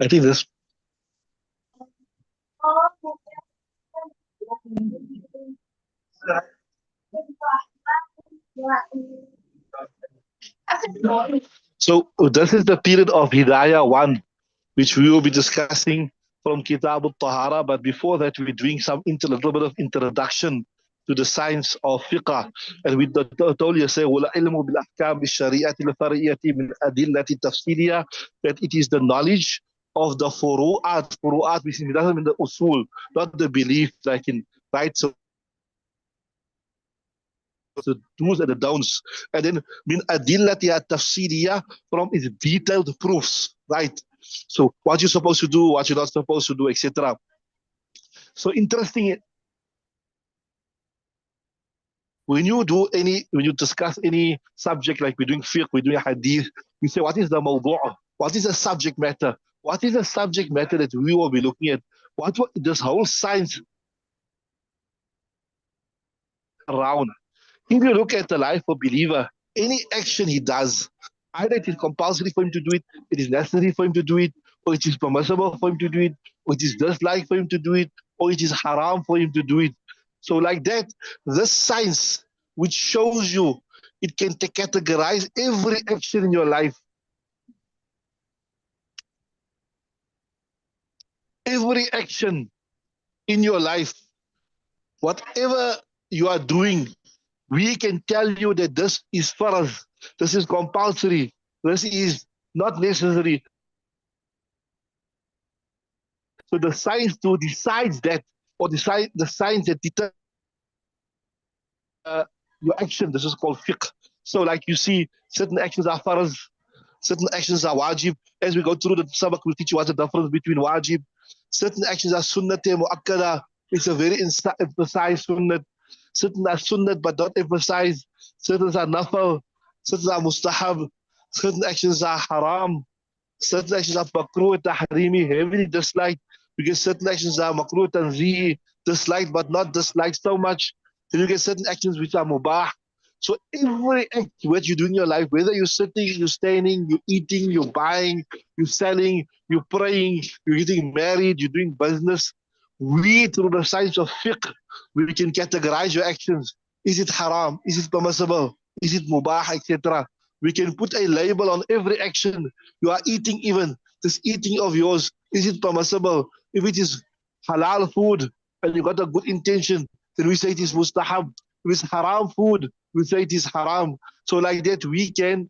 I think this. So this is the period of Hidayah 1, which we will be discussing from Kitab al-Tahara. But before that, we're doing a little bit of introduction to the science of fiqh. And we told you, say, وَالْعِلْمُ بِالْأَحْكَامِ الشَّرِيعَةِ الْفَرْعِيَّةِ مِنْ أَدِلَّةِ التَّفْصِيلِيَّةِ, that it is the knowledge of the furu'at. Furu'at, which doesn't mean the usul, not the belief, like in, right? So the do's and the don'ts. And then min adillati at-tafsiriyah, from its detailed proofs, right? So what you're supposed to do, what you're not supposed to do, etc. So interesting, when you discuss any subject, like we're doing fiqh, we're doing hadith, we say, what is the mawdu'? What is the subject matter? What is the subject matter that we will be looking at? What this whole science around. If you look at the life of a believer, any action he does, either it is compulsory for him to do it, it is necessary for him to do it, or it is permissible for him to do it, or it is disliked for him to do it, or it is haram for him to do it. So like that, this science, which shows you, it can categorize every action in your life. Every action in your life, whatever you are doing, we can tell you that this is farz, this is compulsory, this is not necessary. So the science to decides that, or the science that determines your action, this is called fiqh. So like you see, certain actions are farz, certain actions are wajib. As we go through the sabak, we'll teach you what's the difference between wajib. Certain actions are sunnat mu'akkada, it's a very emphasized sunnat. Certain are sunnat but not emphasized. Certain are nafal, certain are mustahab, certain actions are haram, certain actions are makruh tahrimi, heavily disliked, because certain actions are makruh tanzihi, disliked but not disliked so much. Then you get certain actions which are mubah. So every act what you do in your life, whether you're sitting, you're standing, you're eating, you're buying, you're selling, you're praying, you're getting married, you're doing business, we, through the science of fiqh, we can categorize your actions. Is it haram? Is it permissible? Is it mubah, etc.? We can put a label on every action. You are eating even, this eating of yours, is it permissible? If it is halal food and you got a good intention, then we say it is mustahab. If it's haram food, we say it is haram. So like that, we can,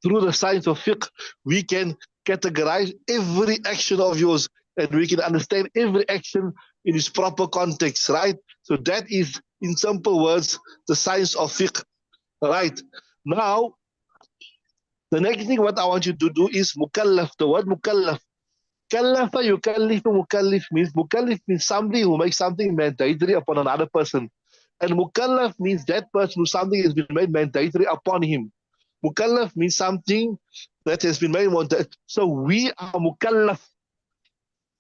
through the science of fiqh, we can categorize every action of yours, and we can understand every action in its proper context, right? So that is, in simple words, the science of fiqh, right? Now, the next thing what I want you to do is mukallaf. The word mukallaf. Kallafa yukallifu, mukallif means somebody who makes something mandatory upon another person. And mukallaf means that person who something has been made mandatory upon him. Mukallaf means something that has been made mandatory. So we are mukallaf,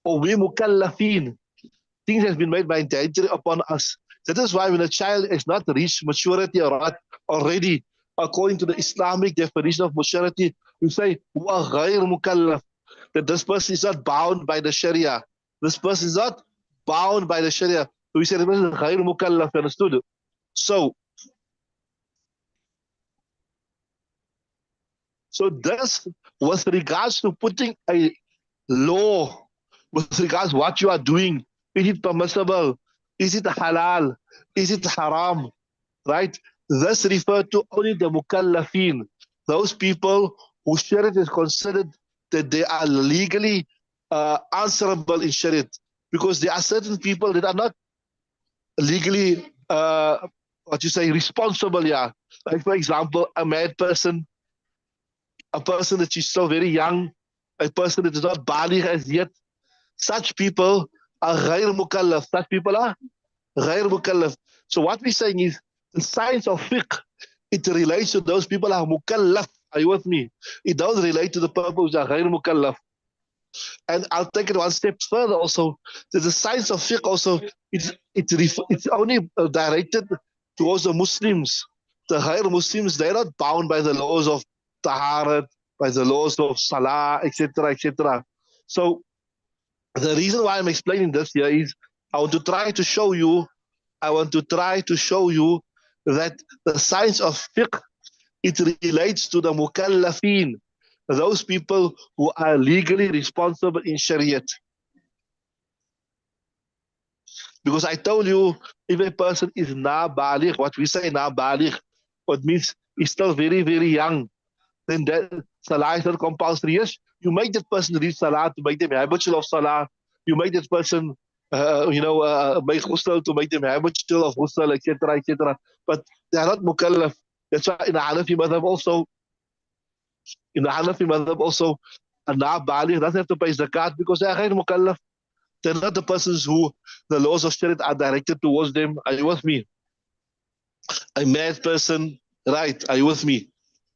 or we mukallafin. Things has been made mandatory upon us. That is why when a child has not reached maturity or not already, according to the Islamic definition of maturity, you say, wa ghayr mukallaf, that this person is not bound by the Sharia. This person is not bound by the Sharia. So we say the person is ghayr mukallaf, understood? So this, with regards to putting a law, with regards to what you are doing, is it permissible? Is it halal? Is it haram? Right? This referred to only the mukallafin, those people who Shariat is considered that they are legally answerable in Shariat. Because there are certain people that are not legally, responsible, yeah. Like, for example, a mad person, a person that is still very young, a person that is not baligh as yet. Such people are ghayr mukallaf. Such people are ghayr mukallaf. So what we're saying is, the science of fiqh, it relates to those people are mukallaf. Are you with me? It does relate to the people who are ghayr mukallaf. And I'll take it one step further also. The science of fiqh also, it's only directed towards the Muslims. The higher Muslims, they're not bound by the laws of taharat, by the laws of salah, etc., etc. So the reason why I'm explaining this here is I want to try to show you, I want to try to show you that the science of fiqh, it relates to the mukallafin, those people who are legally responsible in Shariat. Because I told you, if a person is nabaligh, what we say nabaligh, what means he's still very, very young, then that salah is not compulsory. Yes, you make that person read salah to make them habitual of salah. You make that person, make ghusl to make them habitual of ghusl, etc., etc. But they are not mukallaf. That's why in the Hanafi madhab also, a nabaligh doesn't have to pay zakat because they are not mukallaf. They're not the persons who the laws of Sharia are directed towards them. Are you with me? A mad person, right? Are you with me?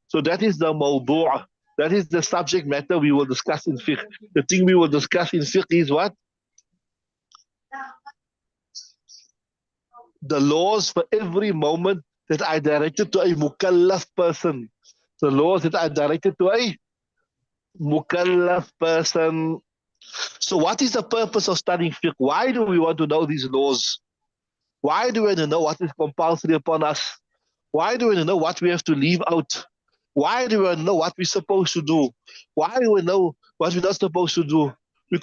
So that is the mawdu'. That is the subject matter we will discuss in fiqh. The thing we will discuss in fiqh is what? The laws for every moment that are directed to a mukallaf person. The laws that are directed to a mukallaf person. So what is the purpose of studying fiqh? Why do we want to know these laws? Why do we want to know what is compulsory upon us? Why do we know what we have to leave out? Why do we know what we're supposed to do? Why do we know what we're not supposed to do?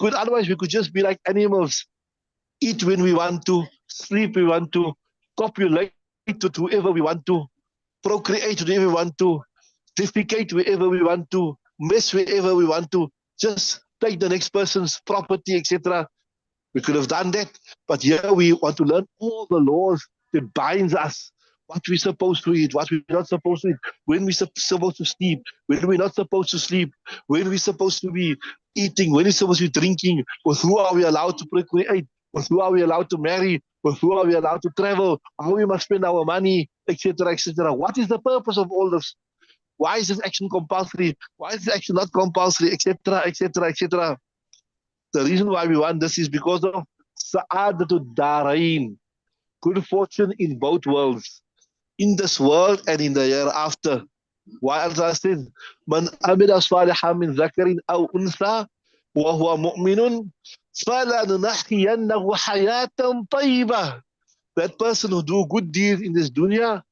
Otherwise we could just be like animals, eat when we want to, sleep when we want to, copulate to whoever we want to, procreate whenever we want to, defecate wherever we want to, mess wherever we want to, just take the next person's property, etc. We could have done that, but here we want to learn all the laws that binds us. What we're supposed to eat, what we're not supposed to eat, when we're supposed to sleep, when we're not supposed to sleep, when we're supposed to be eating, when we're supposed to be drinking, with who are we allowed to procreate, with who are we allowed to marry, with who are we allowed to travel, how we must spend our money, etc., etc. What is the purpose of all this? Why is this action compulsory? Why is this action not compulsory, etc., etc., etc.? The reason why we want this is because of Sa'adatul Darain, good fortune in both worlds, in this world and in the hereafter. Why Allah says, Man amila salihan min zakarin aw unsa wa huwa mu'minun falanunahiyannahu hayatan tayyibah. That person who do good deeds in this dunya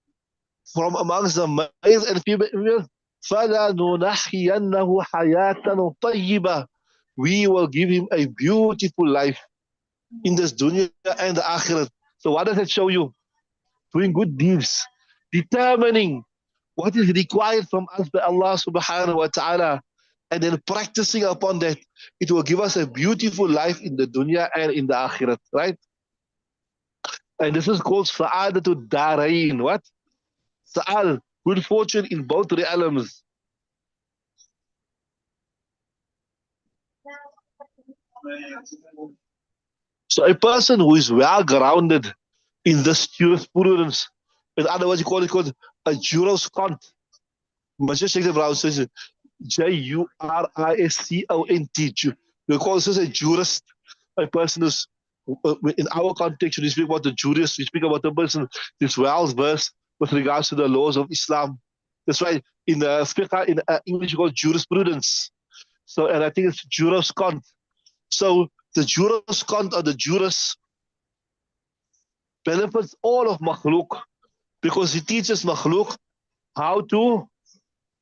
from amongst the males and females, فَلَنُنَحِيَنَّهُ حَيَاةً طَيِّبَةً. We will give him a beautiful life in this dunya and the akhirat. So what does it show you? Doing good deeds, determining what is required from us by Allah subhanahu wa ta'ala, and then practicing upon that. It will give us a beautiful life in the dunya and in the akhirat, right? And this is called Sa'adatul Darain. What? Sa'al, good fortune in both realms. So a person who is well grounded in this jurisprudence, in other words, you call it called a juroscont. Monsieur Sheikh Brown says Juriscont. We call this a jurist. A person who's, in our context, when we speak about the jurist, we speak about a person who's well versed with regards to the laws of Islam. That's why in the fiqh, in English, you call it jurisprudence. So, and I think it's juroscont. So the juroscont or the jurist benefits all of makhluk because he teaches makhluk how to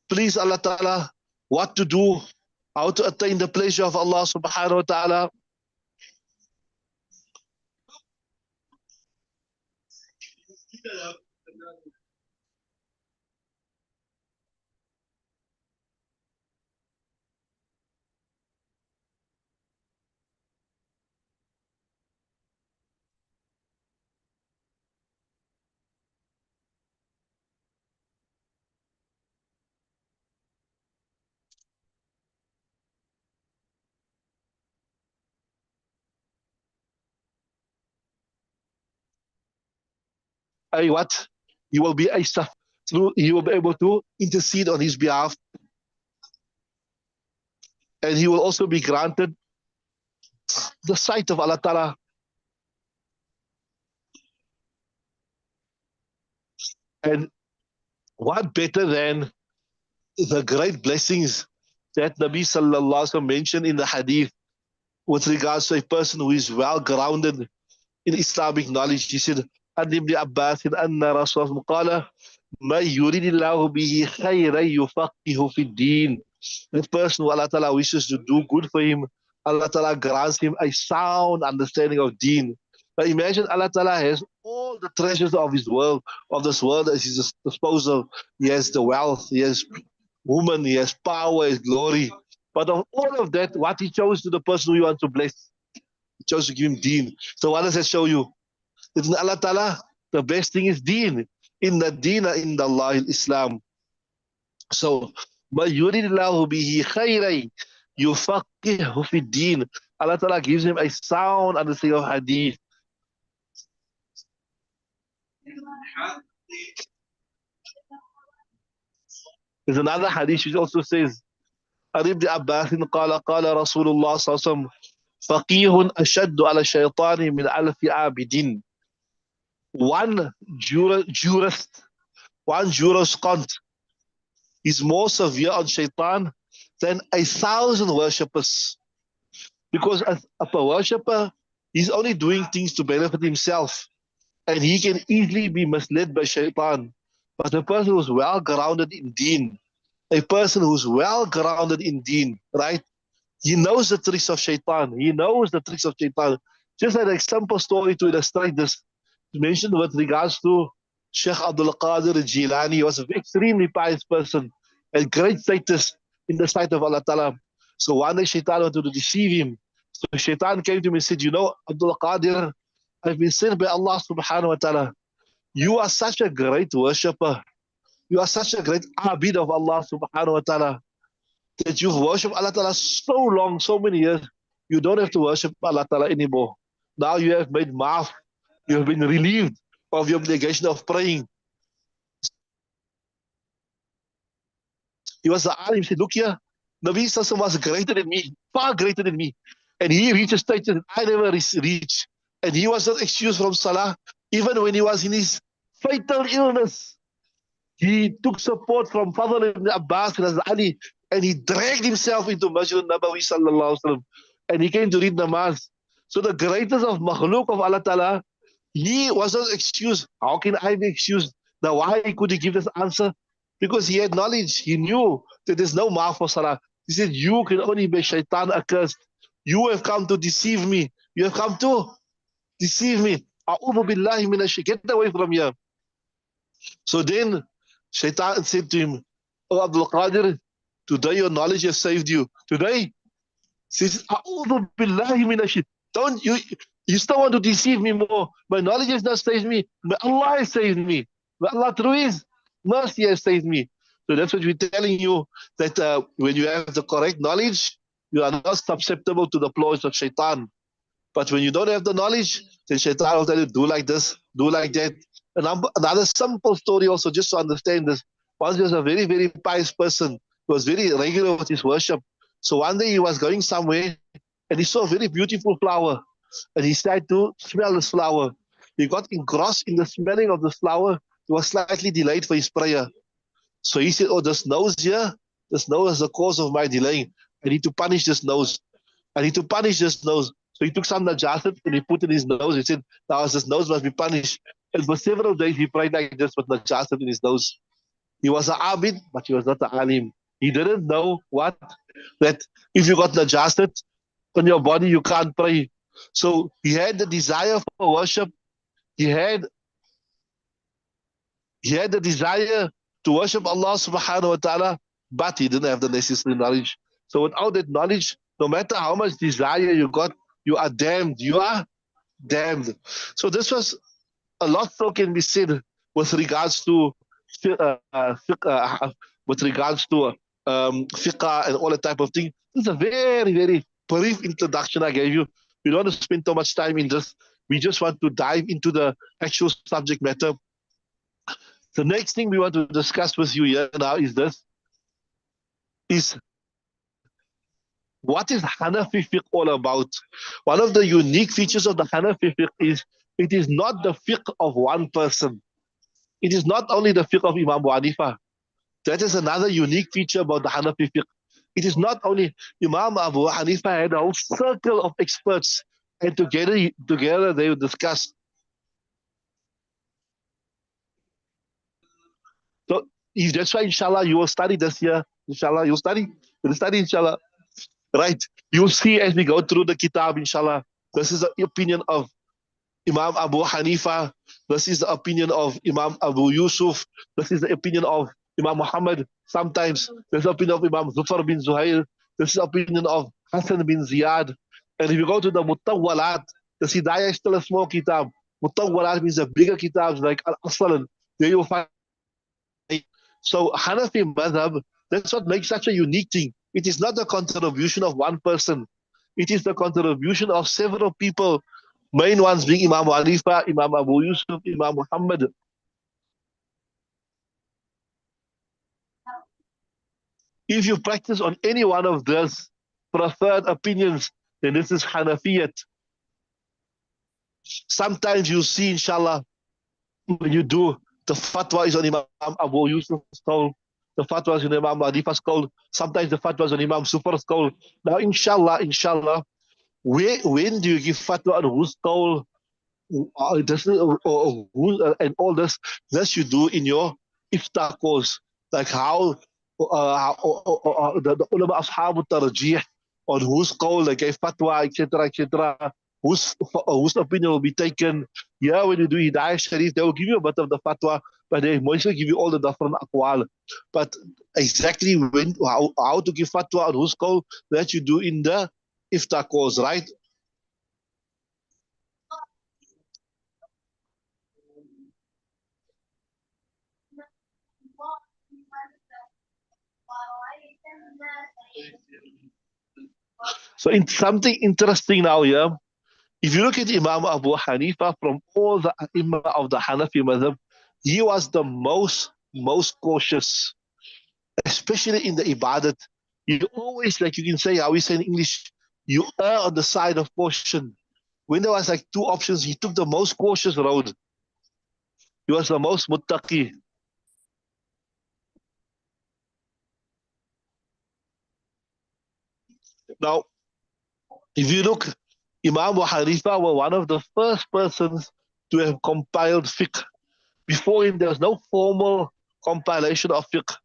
please Allah Ta'ala, what to do, how to attain the pleasure of Allah Subhanahu wa Ta'ala. What? You will be a through, you will be able to intercede on his behalf. and he will also be granted the sight of Allah Ta'ala. And what better than the great blessings that Nabi Sallallahu Alaihi Wasallam mentioned in the hadith with regards to a person who is well grounded in Islamic knowledge. He said, عن ابن عباس أن رسول الله قال ما يريد الله به خيرا يفقهه في الدين. The person who Allah Ta'ala wishes to do good for him, Allah Ta'ala grants him a sound understanding of deen. Now imagine Allah Ta'ala has all the treasures of his world, of this world at his disposal. He has the wealth, he has woman, he has power, he has glory. But of all of that, what he chose to the person who he wants to bless, he chose to give him deen. So what does that show you? That in Allah Ta'ala, the best thing is deen. In the deen, in the Allah, in Islam. So, but yuridillahu bihi khayran yufaqihu fi deen. Allah Ta'ala gives him a sound understanding of hadith. There's another hadith which also says, Ibn Abbas قال قال رسول الله صلى الله عليه وسلم فقيه أشد على الشيطان من ألف عابد. One jurist, one jurascont is more severe on shaitan than 1,000 worshippers. Because as a worshipper, he's only doing things to benefit himself, and he can easily be misled by shaitan. But a person who's well grounded in deen, a person who's well grounded in deen, right? He knows the tricks of shaitan. He knows the tricks of shaitan. Just like a simple story to illustrate this, mentioned with regards to Sheikh Abdul Qadir Jilani. He was an extremely pious person and great status in the sight of Allah Ta'ala. So one day shaitan wanted to deceive him. So shaitan came to him and said, you know, Abdul Qadir, I've been sent by Allah Subhanahu wa Ta'ala. You are such a great worshipper. You are such a great abid of Allah Subhanahu wa Ta'ala that you've worshipped Allah Ta'ala so long, so many years. You don't have to worship Allah Ta'ala anymore. Now you have made maaf. You have been relieved of your obligation of praying. He was the alim. He said, look here, Nabi Sallallahu was greater than me, far greater than me. And he reached a stage that I never reached. And he was not excused from salah, even when he was in his fatal illness. He took support from Fadl ibn Abbas and Ali, and he dragged himself into Masjid al-Nabawi Sallallahu Alaihi Wasallam, and he came to read namaz. So the greatest of makhluk of Allah Ta'ala, he was not excused. How can I be excused? Now why could he give this answer? Because he had knowledge. He knew that there's no maaf for salah. He said, you can only be shaitan accursed. You have come to deceive me. You have come to deceive me. A'udhu billahi minash. Get away from here. So then shaitan said to him, oh Abdul Qadir, today your knowledge has saved you. Today, says, A'udhu billahi minash. Don't you still want to deceive me more. My knowledge has not saved me. But Allah has saved me. But Allah through His mercy has saved me. So that's what we're telling you, that when you have the correct knowledge, you are not susceptible to the ploys of shaitan. But when you don't have the knowledge, then shaitan will tell you, do like this, do like that. And another simple story also, just to understand this. Once he was a very, very pious person. He was very regular with his worship. So one day he was going somewhere and he saw a very beautiful flower. And he started to smell this flower. He got engrossed in the smelling of this flower. He was slightly delayed for his prayer. So he said, oh, this nose here, this nose is the cause of my delay. I need to punish this nose. I need to punish this nose. So he took some najasat and he put in his nose. He said, now this nose must be punished. And for several days he prayed like this with najasat in his nose. He was an abid, but he was not an alim. He didn't know what? That if you got najasat on your body, you can't pray. So he had the desire for worship. He had the desire to worship Allah Subhanahu wa Ta'ala, but he didn't have the necessary knowledge. So without that knowledge, no matter how much desire you got, you are damned. You are damned. So this was a lot so can be said with regards to fiqh and all that type of thing. This is a very, very brief introduction I gave you. We don't want to spend too much time in this. We just want to dive into the actual subject matter. The next thing we want to discuss with you here now is this. What is Hanafi fiqh all about? One of the unique features of the Hanafi fiqh is it is not the fiqh of one person. It is not only the fiqh of Imam Abu Hanifa. That is another unique feature about the Hanafi fiqh. It is not only Imam Abu Hanifa had a whole circle of experts, and together they would discuss. So that's why, inshallah, you will study this year. Inshallah, you'll study. You'll study, inshallah. Right? You'll see as we go through the kitab, inshallah. This is the opinion of Imam Abu Hanifa. This is the opinion of Imam Abu Yusuf. This is the opinion of Imam Muhammad. Sometimes there's the opinion of Imam Zufar bin Zuhair. This is the opinion of Hassan bin Ziyad. And if you go to the Mutawwalat, the HIDAAYAH is still a small kitab. Mutawwalat means the bigger kitabs like Al-Asl. There you'll find. So Hanafi madhab, that's what makes such a unique thing. It is not the contribution of one person. It is the contribution of several people. Main ones being Imam Hanifa, Imam Abu Yusuf, Imam Muhammad. If you practice on any one of those preferred opinions, then this is Hanafiyat. Sometimes you see, inshallah, when you do, the fatwa is on Imam Abu Yusuf's call, the fatwa is on Imam Hanifa's call, sometimes the fatwa is on Imam Sufar's call. Now, inshallah, when do you give fatwa on whose call? And all this you do in your iftar course, like how the ulama ashab tarjih on whose call they gave fatwa, etc., whose opinion will be taken. Yeah, when you do Hidayah Sharif, they will give you a bit of the fatwa, but they mostly give you all the different aqwal. But exactly how to give fatwa on whose call, that you do in the iftar course, right? So in something interesting now here, if you look at Imam Abu Hanifa, from all the Imam of the Hanafi madhab, he was the most cautious, especially in the ibadat. You always, like you can say, how we say in English, you err on the side of caution. When there was like two options, he took the most cautious road. He was the most muttaqi. Now, if you look, Imam Abu Hanifa were one of the first persons to have compiled fiqh. Before him, there was no formal compilation of fiqh.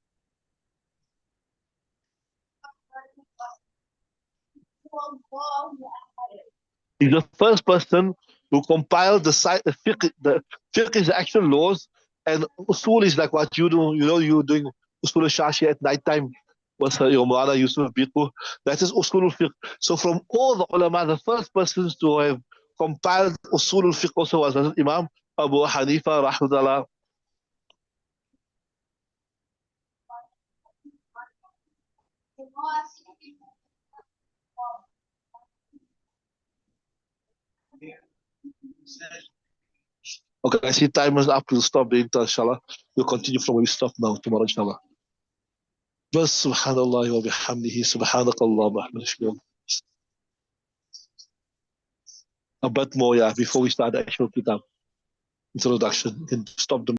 He's the first person who compiled the fiqh. The fiqh is the actual laws, and usul is like what you do. You know, you're doing usul shashi at night time. Was your Mulana Yusuf Biqu. That is usul fiqh. So from all the ulama, the first persons to have compiled usul fiqh also was Imam Abu Hanifa rahmatullah. Okay, I see time is up. We'll stop the inter, inshallah. We'll continue from where we stop now, tomorrow, inshallah. بس سبحان الله وبحمده سبحانك اللهم وبحمدك. A bit more, yeah, before we start the actual kitab introduction. You can stop the